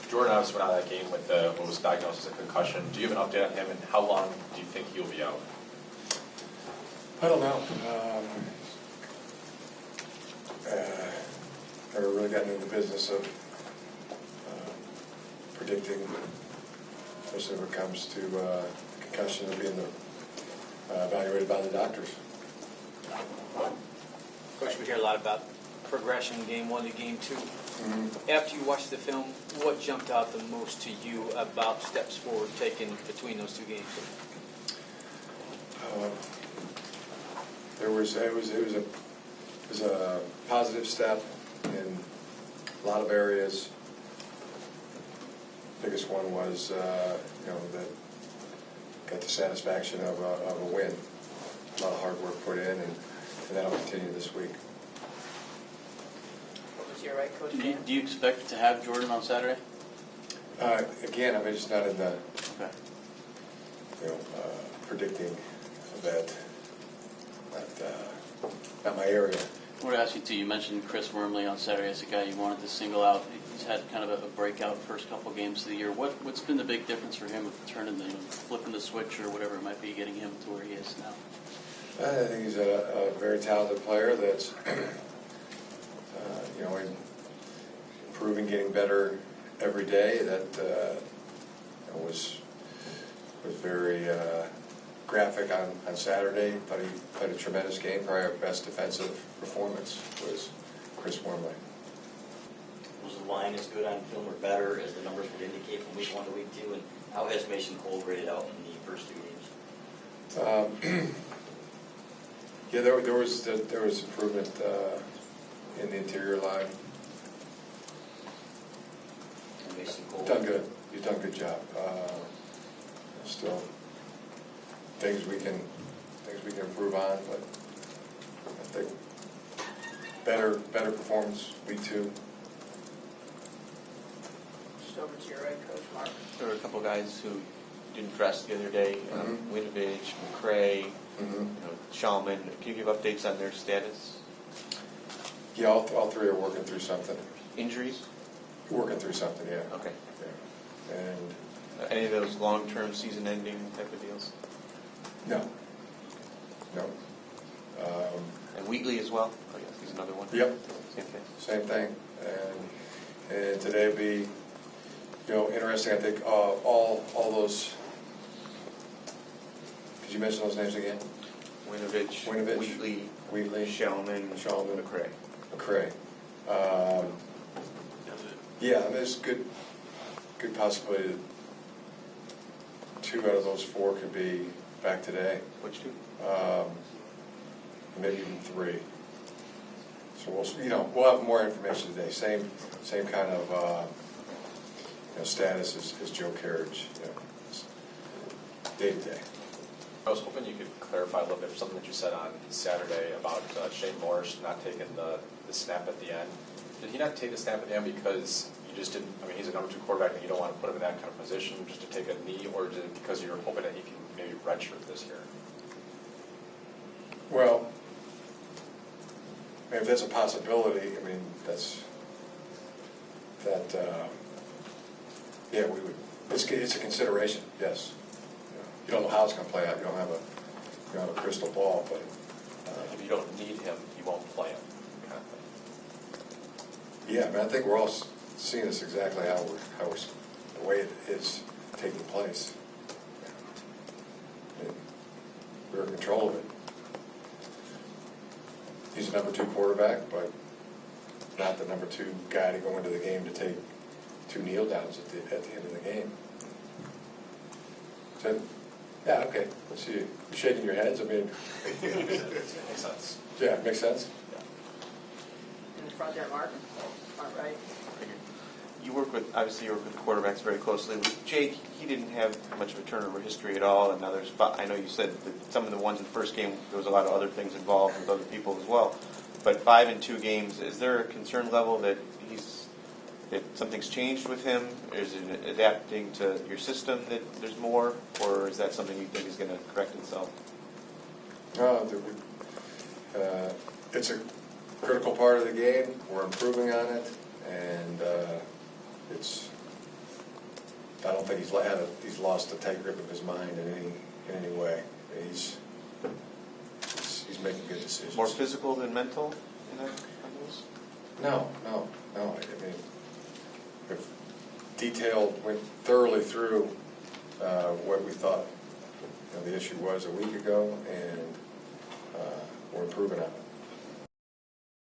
Jordan obviously went out of that game with what was diagnosed as a concussion. Do you have an update on him, and how long do you think he'll be out? I don't know. Never really gotten into the business of predicting, especially when it comes to concussion and being evaluated by the doctors. Coach, we hear a lot about progression, game 1 to game 2. Mm-hmm. After you watched the film, what jumped out the most to you about steps forward taken between those 2 games? It was a positive step in a lot of areas. The biggest one was that got the satisfaction of a win. A lot of hard work put in, and that'll continue this week. What was your right, Coach? Do you expect to have Jordan on Saturday? Again, I'm just not in the Okay. predicting that. Not my area. I want to ask you too. You mentioned Chris Wormley on Saturday as a guy you wanted to single out. He's had kind of a breakout first couple games of the year. What's been the big difference for him with flipping the switch or whatever it might be, getting him to where he is now? I think he's a very talented player that's improving, getting better every day. That was very graphic on Saturday, but he played a tremendous game. Probably our best defensive performance was Chris Wormley. Was the line as good on film or better as the numbers would indicate from week 1 to week 2? And how has Mason Cole graded out in the first 2 games? Yeah, there was improvement in the interior line. And Mason Cole Done good. He's done a good job. Still things we can improve on, but I think better performance week 2. Just over to your right, Coach Mark. There were a couple guys who didn't dress the other day. Winovich, McCray, Shallman. Can you give updates on their status? Yeah, all 3 are working through something. Injuries? Working through something, yeah. Okay. Yeah. And Any of those long-term season-ending type of deals? no. And Wheatley as well, I guess he's another one. Yep. Same thing. Same thing. And today will be, interesting. I think all those. Could you mention those names again? Winovich, Wheatley, Shallman, McCray. Yeah, there's good possibility that 2 out of those 4 could be back today. Which 2? Maybe even 3. So we'll have more information today. Same kind of status as Joe Carriage. Day to day. I was hoping you could clarify a little bit something that you said on Saturday about Shane Morris not taking the snap at the end. Did he not take the snap at the end because you just didn't? I mean, he's a number 2 quarterback, and you don't want to put him in that kind of position just to take a knee, or is it because you're hoping that he can maybe redshirt this year? Well, if that's a possibility, I mean, yeah, we would. It's a consideration, yes. You don't know how it's going to play out. You don't have a crystal ball, but If you don't need him, you won't play him, kind of thing. yeah, I mean, I think we're all seeing this exactly how the way it is taking place. And we're in control of it. He's a number 2 quarterback, but not the number 2 guy to go into the game to take 2 kneel downs at the end of the game. So, yeah, okay. Let's see. You're shaking your heads. I mean, Makes sense. yeah, it makes sense. In the front there, Mark. Mark, right? You work with the quarterbacks very closely. With Jake, he didn't have much of a turnover history at all, and now I know you said that some of the ones in the first game, there was a lot of other things involved with other people as well. But 5 in 2 games, is there a concern level that something's changed with him? Is it adapting to your system that there's more, or is that something you think is going to correct itself? It's a critical part of the game. We're improving on it, and it's I don't think he's lost the tight grip of his mind in any way. He's making good decisions. More physical than mental in that, on those? No. I mean, we've went thoroughly through what we thought the issue was a week ago, and we're improving on it.